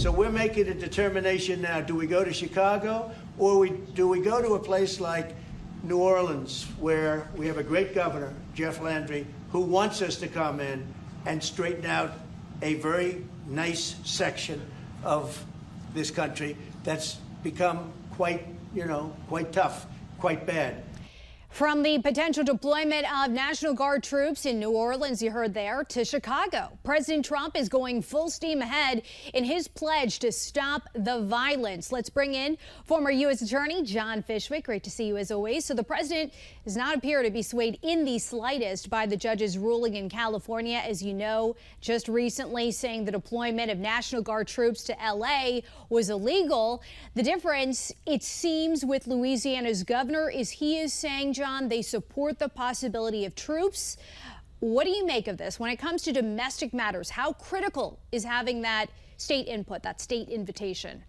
So we're making a determination now. Do we go to Chicago, or do we go to a place like New Orleans, where we have a great governor, Jeff Landry, who wants us to come in and straighten out a very nice section of this country that's become quite tough, quite bad. From the potential deployment of National Guard troops in New Orleans, you heard there, to Chicago. President Trump is going full steam ahead in his pledge to stop the violence. Let's bring in former U.S. Attorney John Fishwick. Great to see you as always. So the president does not appear to be swayed in the slightest by the judge's ruling in California, as you know, just recently saying the deployment of National Guard troops to L.A. was illegal. The difference, it seems, with Louisiana's governor is he is saying, John, they support the possibility of troops. What do you make of this when it comes to domestic matters? How critical is having that state input, that state invitation?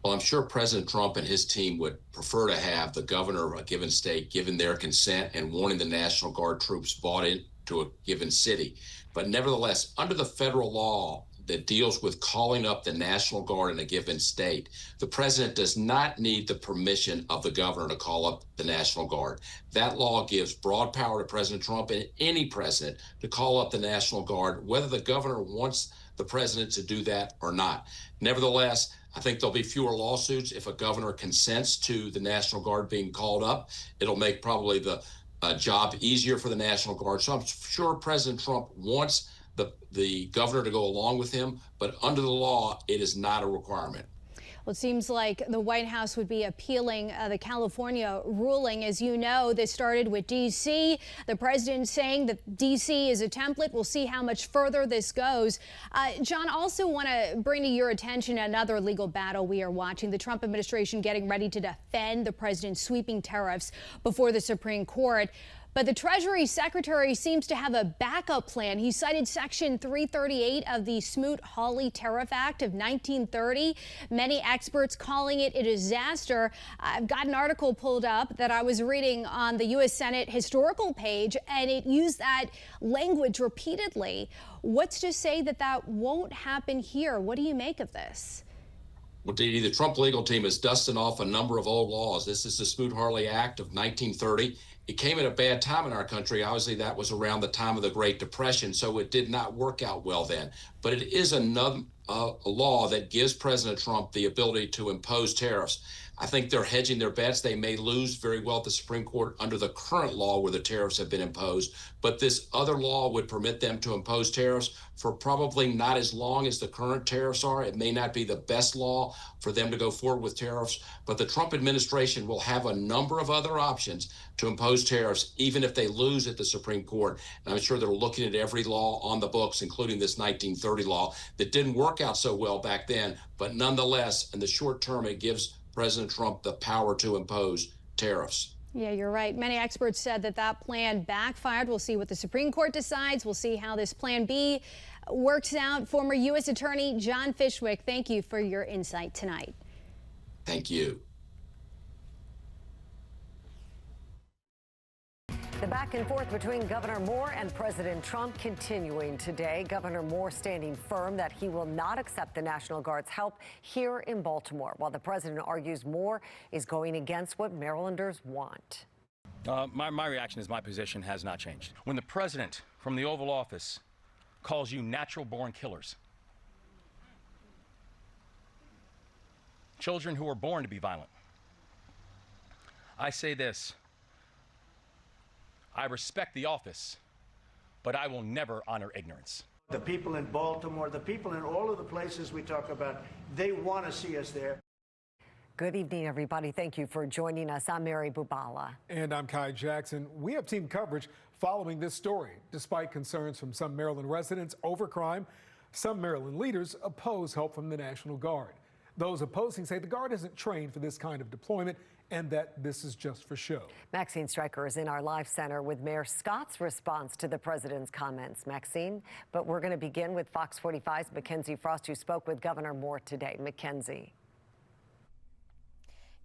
Well, I'm sure President Trump and his team would prefer to have the governor of a given state given their consent and wanting the National Guard troops brought into a given city. But nevertheless, under the federal law that deals with calling up the National Guard in a given state, the president does not need the permission of the governor to call up the National Guard. That law gives broad power to President Trump and any president to call up the National Guard, whether the governor wants the president to do that or not. Nevertheless, I think there'll be fewer lawsuits if a governor consents to the National Guard being called up. It'll make probably the job easier for the National Guard. So I'm sure President Trump wants the governor to go along with him, but under the law, it is not a requirement. Well, it seems like the White House would be appealing the California ruling. As you know, this started with D.C. The president saying that D.C. is a template. We'll see how much further this goes. John, also want to bring to your attention another legal battle we are watching. The Trump administration getting ready to defend the president's sweeping tariffs before the Supreme Court. But the Treasury Secretary seems to have a backup plan. He cited Section 338 of the Smoot-Hawley Tariff Act of 1930. Many experts calling it a disaster. I've got an article pulled up that I was reading on the U.S. Senate historical page, and it used that language repeatedly. What's to say that that won't happen here? What do you make of this? Well, Dee, the Trump legal team is dusting off a number of old laws. This is the Smoot-Hawley Act of 1930. It came at a bad time in our country. Obviously, that was around the time of the Great Depression, so it did not work out well then. But it is another law that gives President Trump the ability to impose tariffs. I think they're hedging their bets. They may lose very well at the Supreme Court under the current law where the tariffs have been imposed, but this other law would permit them to impose tariffs for probably not as long as the current tariffs are. It may not be the best law for them to go forward with tariffs, but the Trump administration will have a number of other options to impose tariffs, even if they lose at the Supreme Court. And I'm sure they're looking at every law on the books, including this 1930 law that didn't work out so well back then, but nonetheless, in the short term, it gives President Trump the power to impose tariffs. Yeah, you're right. Many experts said that that plan backfired. We'll see what the Supreme Court decides. We'll see how this Plan B works out. Former U.S. Attorney John Fishwick, thank you for your insight tonight. Thank you. The back and forth between Governor Moore and President Trump continuing today. Governor Moore standing firm that he will not accept the National Guard's help here in Baltimore, while the president argues Moore is going against what Marylanders want. My reaction is my position has not changed. When the president from the Oval Office calls you natural-born killers, children who are born to be violent, I say this: I respect the office, but I will never honor ignorance. The people in Baltimore, the people in all of the places we talk about, they want to see us there. Good evening, everybody. Thank you for joining us. I'm Mary Bubala. And I'm Kai Jackson. We have team coverage following this story. Despite concerns from some Maryland residents over crime, some Maryland leaders oppose help from the National Guard. Those opposing say the Guard isn't trained for this kind of deployment and that this is just for show. Maxine Stryker is in our live center with Mayor Scott's response to the president's comments. Maxine, but we're going to begin with Fox 45's Mackenzie Frost, who spoke with Governor Moore today. Mackenzie.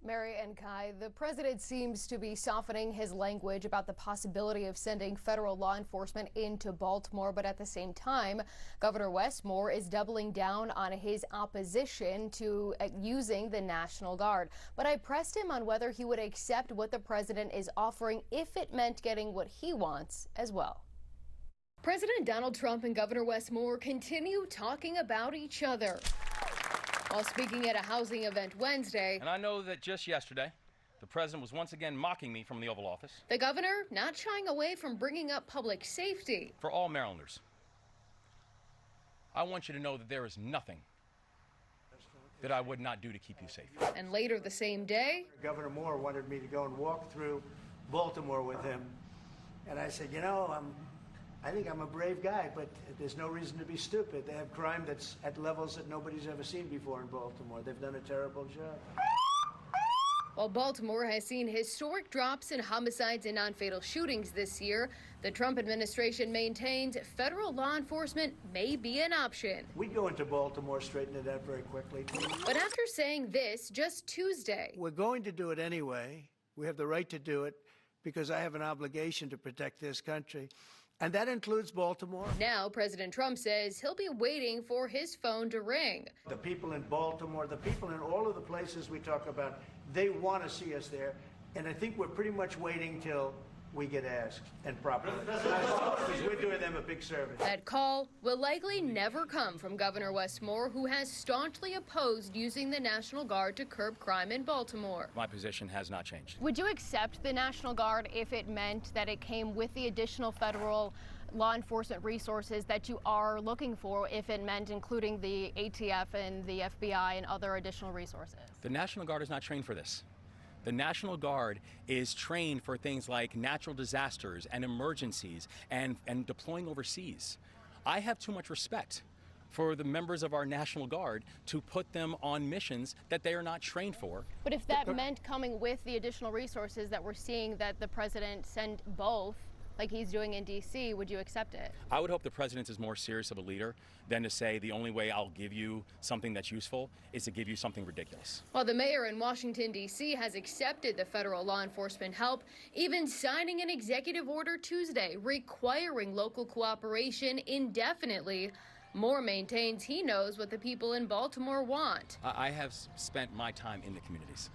Mary and Kai, the president seems to be softening his language about the possibility of sending federal law enforcement into Baltimore, but at the same time, Governor Wes Moore is doubling down on his opposition to using the National Guard. But I pressed him on whether he would accept what the president is offering if it meant getting what he wants as well. President Donald Trump and Governor Wes Moore continue talking about each other. While speaking at a housing event Wednesday, And I know that just yesterday, the president was once again mocking me from the Oval Office. the governor not shying away from bringing up public safety. For all Marylanders, I want you to know that there is nothing that I would not do to keep you safe. And later the same day, Governor Moore wanted me to go and walk through Baltimore with him. And I said, I think I'm a brave guy, but there's no reason to be stupid. They have crime that's at levels that nobody's ever seen before in Baltimore. They've done a terrible job. while Baltimore has seen historic drops in homicides and non-fatal shootings this year, the Trump administration maintains federal law enforcement may be an option. We go into Baltimore, straighten it out very quickly. But after saying this just Tuesday, We're going to do it anyway. We have the right to do it because I have an obligation to protect this country. And that includes Baltimore. now President Trump says he'll be waiting for his phone to ring. The people in Baltimore, the people in all of the places we talk about, they want to see us there. And I think we're pretty much waiting till we get asked, and properly. Because we're doing them a big service. That call will likely never come from Governor Wes Moore, who has staunchly opposed using the National Guard to curb crime in Baltimore. My position has not changed. Would you accept the National Guard if it meant that it came with the additional federal law enforcement resources that you are looking for, if it meant including the ATF and the FBI and other additional resources? The National Guard is not trained for this. The National Guard is trained for things like natural disasters and emergencies and deploying overseas. I have too much respect for the members of our National Guard to put them on missions that they are not trained for. But if that meant coming with the additional resources that we're seeing that the president sent both, like he's doing in D.C., would you accept it? I would hope the president is more serious of a leader than to say the only way I'll give you something that's useful is to give you something ridiculous. While the mayor in Washington, D.C. has accepted the federal law enforcement help, even signing an executive order Tuesday requiring local cooperation indefinitely, Moore maintains he knows what the people in Baltimore want. I have spent my time in the communities.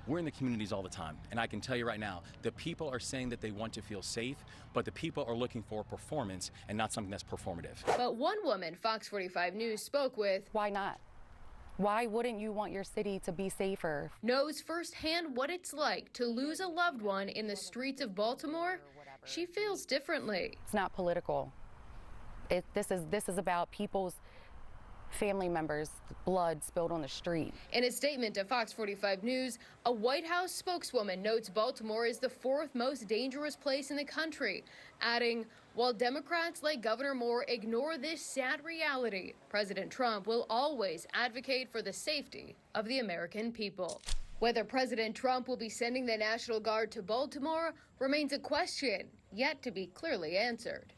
We're in the communities all the time, and I can tell you right now, the people are saying that they want to feel safe, but the people are looking for performance and not something that's performative. But one woman Fox 45 News spoke with, why not? Why wouldn't you want your city to be safer? knows firsthand what it's like to lose a loved one in the streets of Baltimore. She feels differently. It's not political. This is about people's family members' blood spilled on the street. In a statement to Fox 45 News, a White House spokeswoman notes Baltimore is the fourth most dangerous place in the country, adding, while Democrats like Governor Moore ignore this sad reality, President Trump will always advocate for the safety of the American people. Whether President Trump will be sending the National Guard to Baltimore remains a question yet to be clearly answered.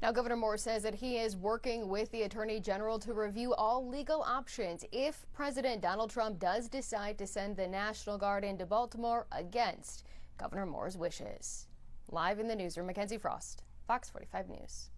Now, Governor Moore says that he is working with the Attorney General to review all legal options if President Donald Trump does decide to send the National Guard into Baltimore against Governor Moore's wishes. Live in the newsroom, Mackenzie Frost, Fox 45 News.